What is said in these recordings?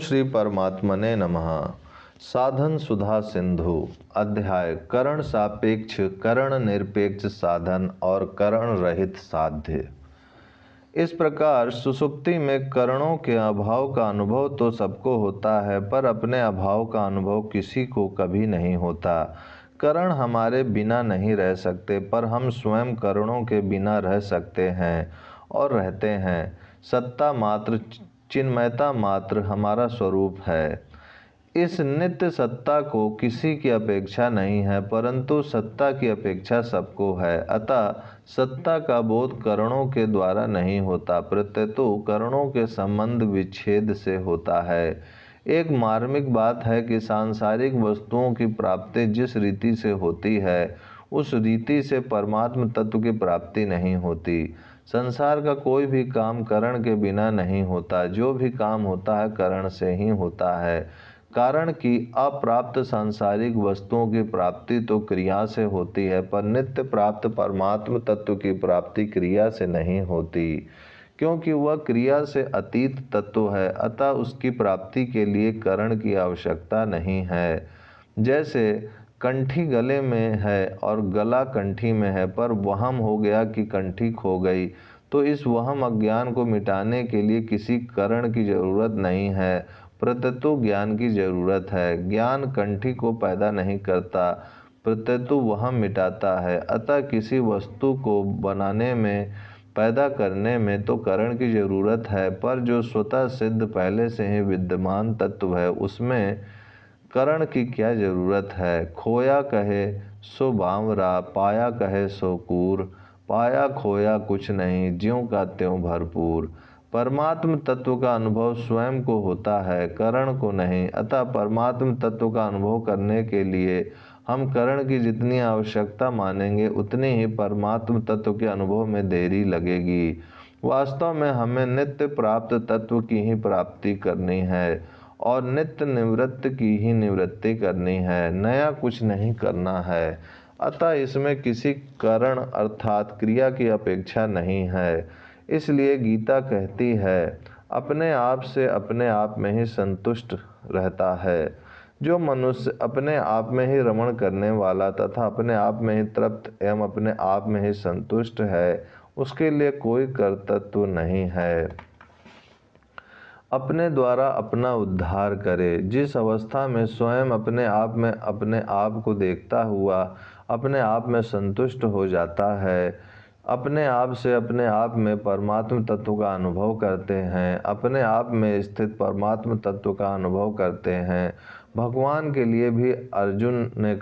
श्री परमात्मने नमः। साधन सुधा सिंधु अध्याय करण सापेक्ष, करण निरपेक्ष साधन और करण रहित साध्य। इस प्रकार सुषुप्ति में करणों के अभाव का अनुभव तो सबको होता है, पर अपने अभाव का अनुभव किसी को कभी नहीं होता। करण हमारे बिना नहीं रह सकते, पर हम स्वयं करणों के बिना रह सकते हैं और रहते हैं। सत्ता मात्र, चिन्मयता मात्र हमारा स्वरूप है। इस नित्य सत्ता को किसी की अपेक्षा नहीं है, परंतु सत्ता की अपेक्षा सबको है। अतः सत्ता का बोध करणों के द्वारा नहीं होता, प्रत्यतु करणों के संबंध विच्छेद से होता है। एक मार्मिक बात है कि सांसारिक वस्तुओं की प्राप्ति जिस रीति से होती है, उस रीति से परमात्म तत्व की प्राप्ति नहीं होती। संसार का कोई भी काम करण के बिना नहीं होता। जो भी काम होता है करण से ही होता है। कारण की अप्राप्त सांसारिक वस्तुओं की प्राप्ति तो क्रिया से होती है, पर नित्य प्राप्त परमात्म तत्व की प्राप्ति क्रिया से नहीं होती, क्योंकि वह क्रिया से अतीत तत्व है। अतः उसकी प्राप्ति के लिए करण की आवश्यकता नहीं है। जैसे कंठी गले में है और गला कंठी में है, पर वहम हो गया कि कंठी खो गई, तो इस वहम अज्ञान को मिटाने के लिए किसी करण की जरूरत नहीं है, प्रत्यतु ज्ञान की जरूरत है। ज्ञान कंठी को पैदा नहीं करता, प्रत्यतु वहम मिटाता है। अतः किसी वस्तु को बनाने में, पैदा करने में तो करण की जरूरत है, पर जो स्वतः सिद्ध पहले से ही विद्यमान तत्व है, उसमें करण की क्या जरूरत है। खोया कहे सो बावरा, पाया कहे सो कूर, पाया खोया कुछ नहीं, ज्यों का त्यों भरपूर। परमात्म तत्व का अनुभव स्वयं को होता है, करण को नहीं। अतः परमात्म तत्व का अनुभव करने के लिए हम करण की जितनी आवश्यकता मानेंगे, उतनी ही परमात्म तत्व के अनुभव में देरी लगेगी। वास्तव में हमें नित्य प्राप्त तत्व की ही प्राप्ति करनी है और नित्य निवृत्त की ही निवृत्ति करनी है, नया कुछ नहीं करना है। अतः इसमें किसी करण अर्थात क्रिया की अपेक्षा नहीं है। इसलिए गीता कहती है, अपने आप से अपने आप में ही संतुष्ट रहता है। जो मनुष्य अपने आप में ही रमण करने वाला तथा अपने आप में ही तृप्त एवं अपने आप में ही संतुष्ट है, उसके लिए कोई कर्तृत्व नहीं है। अपने द्वारा अपना उद्धार करे। जिस अवस्था में स्वयं अपने आप को देखता हुआ अपने आप में संतुष्ट हो जाता है, अपने आप से अपने आप में परमात्म तत्व का अनुभव करते हैं, अपने आप में स्थित परमात्म तत्व का अनुभव करते हैं। भगवान के लिए भी अर्जुन ने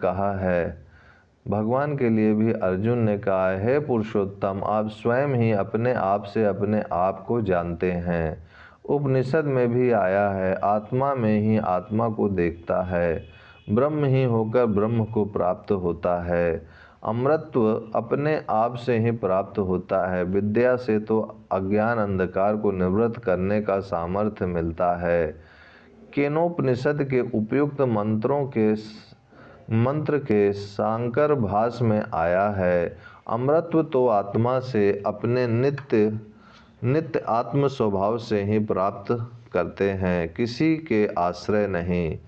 कहा है, हे पुरुषोत्तम, आप स्वयं ही अपने आप से अपने आप को जानते हैं। उपनिषद में भी आया है, आत्मा में ही आत्मा को देखता है, ब्रह्म ही होकर ब्रह्म को प्राप्त होता है। अमरत्व अपने आप से ही प्राप्त होता है। विद्या से तो अज्ञान अंधकार को निवृत्त करने का सामर्थ्य मिलता है। केनोपनिषद के उपयुक्त मंत्र के सांकर भाष में आया है, अमरत्व तो आत्मा से अपने नित्य आत्म स्वभाव से ही प्राप्त करते हैं, किसी के आश्रय नहीं।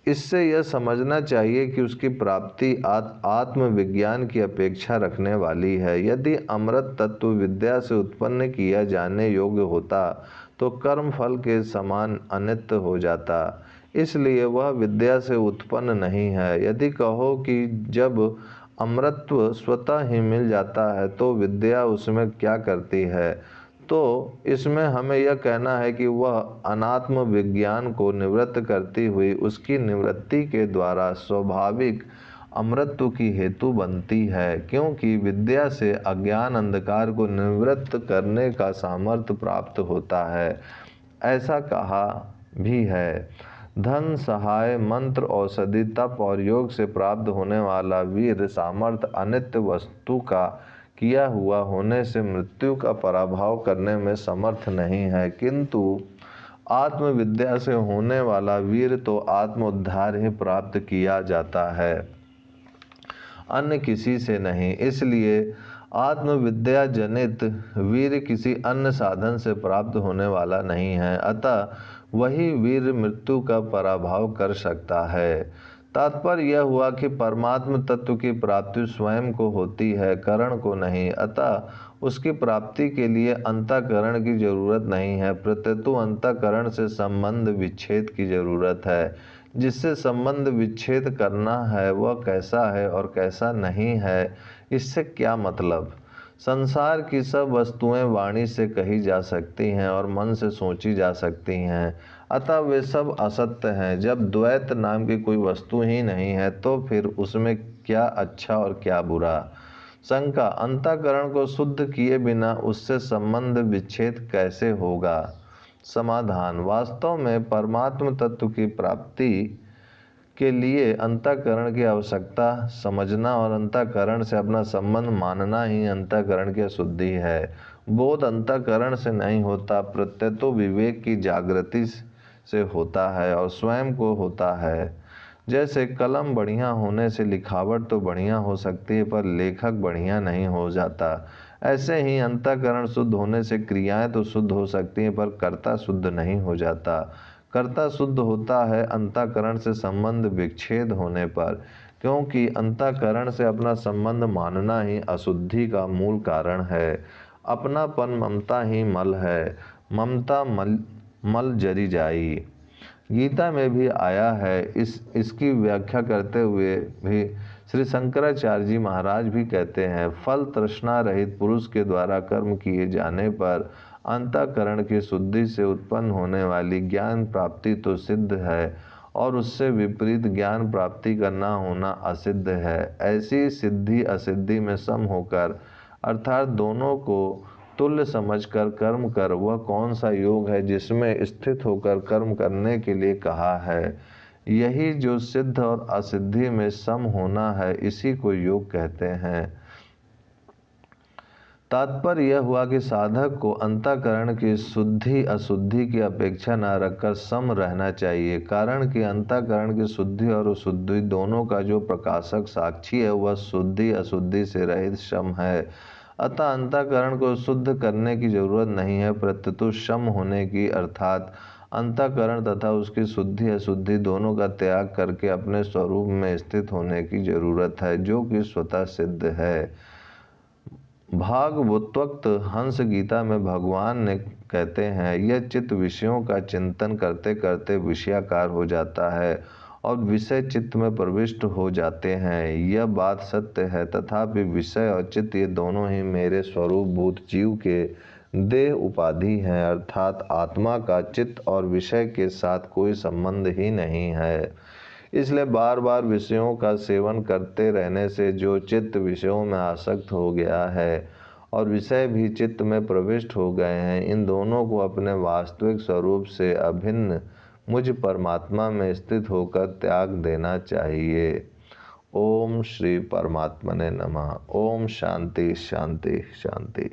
इससे यह समझना चाहिए कि उसकी प्राप्ति आत्मविज्ञान की अपेक्षा रखने वाली है। यदि अमृत तत्व विद्या से उत्पन्न किया जाने योग्य होता तो कर्म फल के समान अनित्य हो जाता, इसलिए वह विद्या से उत्पन्न नहीं है। यदि कहो कि जब अमृतत्व स्वतः ही मिल जाता है तो विद्या उसमें क्या करती है, तो इसमें हमें यह कहना है कि वह अनात्म विज्ञान को निवृत्त करती हुई उसकी निवृत्ति के द्वारा स्वाभाविक अमृतत्व की हेतु बनती है, क्योंकि विद्या से अज्ञान अंधकार को निवृत्त करने का सामर्थ्य प्राप्त होता है। ऐसा कहा भी है, धन सहाय मंत्र औषधि तप और योग से प्राप्त होने वाला वीर सामर्थ्य अनित्य वस्तु का किया हुआ होने से मृत्यु का पराभव करने में समर्थ नहीं है, किंतु आत्मविद्या से होने वाला वीर तो आत्मोद्धार ही प्राप्त किया जाता है, अन्य किसी से नहीं। इसलिए आत्मविद्या जनित वीर किसी अन्य साधन से प्राप्त होने वाला नहीं है। अतः वही वीर मृत्यु का पराभव कर सकता है। तात्पर्य यह हुआ कि परमात्म तत्व की प्राप्ति स्वयं को होती है, करण को नहीं। अतः उसकी प्राप्ति के लिए अंतःकरण की जरूरत नहीं है, प्रत्यतु अंतःकरण से संबंध विच्छेद की जरूरत है। जिससे संबंध विच्छेद करना है वह कैसा है और कैसा नहीं है, इससे क्या मतलब। संसार की सब वस्तुएं वाणी से कही जा सकती हैं और मन से सोची जा सकती हैं, अतः वे सब असत्य हैं। जब द्वैत नाम की कोई वस्तु ही नहीं है तो फिर उसमें क्या अच्छा और क्या बुरा। शंका, अंतःकरण को शुद्ध किए बिना उससे संबंध विच्छेद कैसे होगा। समाधान, वास्तव में परमात्म तत्व की प्राप्ति के लिए अंतःकरण की आवश्यकता समझना और अंतःकरण से अपना संबंध मानना ही अंतःकरण की अशुद्धि है। बोध अंतःकरण से नहीं होता, प्रत्यतो विवेक की जागृति से होता है और स्वयं को होता है। जैसे कलम बढ़िया होने से लिखावट तो बढ़िया हो सकती है पर लेखक बढ़िया नहीं हो जाता, ऐसे ही अंतःकरण शुद्ध होने से क्रियाएं तो शुद्ध हो सकती हैं पर कर्ता शुद्ध नहीं हो जाता। कर्ता शुद्ध होता है अंतःकरण से संबंध विच्छेद होने पर, क्योंकि अंतःकरण से अपना संबंध मानना ही अशुद्धि का मूल कारण है। अपनापन ममता ही मल है, ममता मल जरी जाई। गीता में भी आया है। इसकी व्याख्या करते हुए भी श्री शंकराचार्य जी महाराज भी कहते हैं, फल तृष्णा रहित पुरुष के द्वारा कर्म किए जाने पर अंतःकरण की शुद्धि से उत्पन्न होने वाली ज्ञान प्राप्ति तो सिद्ध है और उससे विपरीत ज्ञान प्राप्ति का न होना असिद्ध है। ऐसी सिद्धि असिद्धि में सम होकर अर्थात दोनों को तुल्य समझकर कर्म कर, वह कौन सा योग है जिसमें स्थित होकर कर्म करने के लिए कहा है। यही जो सिद्ध और असिद्धि में सम होना है, इसी को योग कहते हैं। तात्पर्य यह हुआ कि साधक को अंतःकरण की शुद्धि अशुद्धि की अपेक्षा न रखकर सम रहना चाहिए, कारण कि अंतःकरण की शुद्धि और अशुद्धि दोनों का जो प्रकाशक साक्षी है वह शुद्धि अशुद्धि से रहित सम है। अतः अंतःकरण को शुद्ध करने की जरूरत नहीं है, प्रत्यतु सम होने की, अर्थात अंतःकरण तथा उसकी शुद्धि अशुद्धि दोनों का त्याग करके अपने स्वरूप में स्थित होने की जरूरत है, जो कि स्वतः सिद्ध है। भागवतोक्त हंस गीता में भगवान ने कहते हैं, यह चित्त विषयों का चिंतन करते करते विषयाकार हो जाता है और विषय चित्त में प्रविष्ट हो जाते हैं। यह बात सत्य है, तथापि विषय और चित्त ये दोनों ही मेरे स्वरूप भूत जीव के देह उपाधि हैं, अर्थात आत्मा का चित्त और विषय के साथ कोई संबंध ही नहीं है। इसलिए बार बार विषयों का सेवन करते रहने से जो चित्त विषयों में आसक्त हो गया है और विषय भी चित्त में प्रविष्ट हो गए हैं, इन दोनों को अपने वास्तविक स्वरूप से अभिन्न मुझ परमात्मा में स्थित होकर त्याग देना चाहिए। ओम श्री परमात्मने नमः। ओम शांति शांति शांति।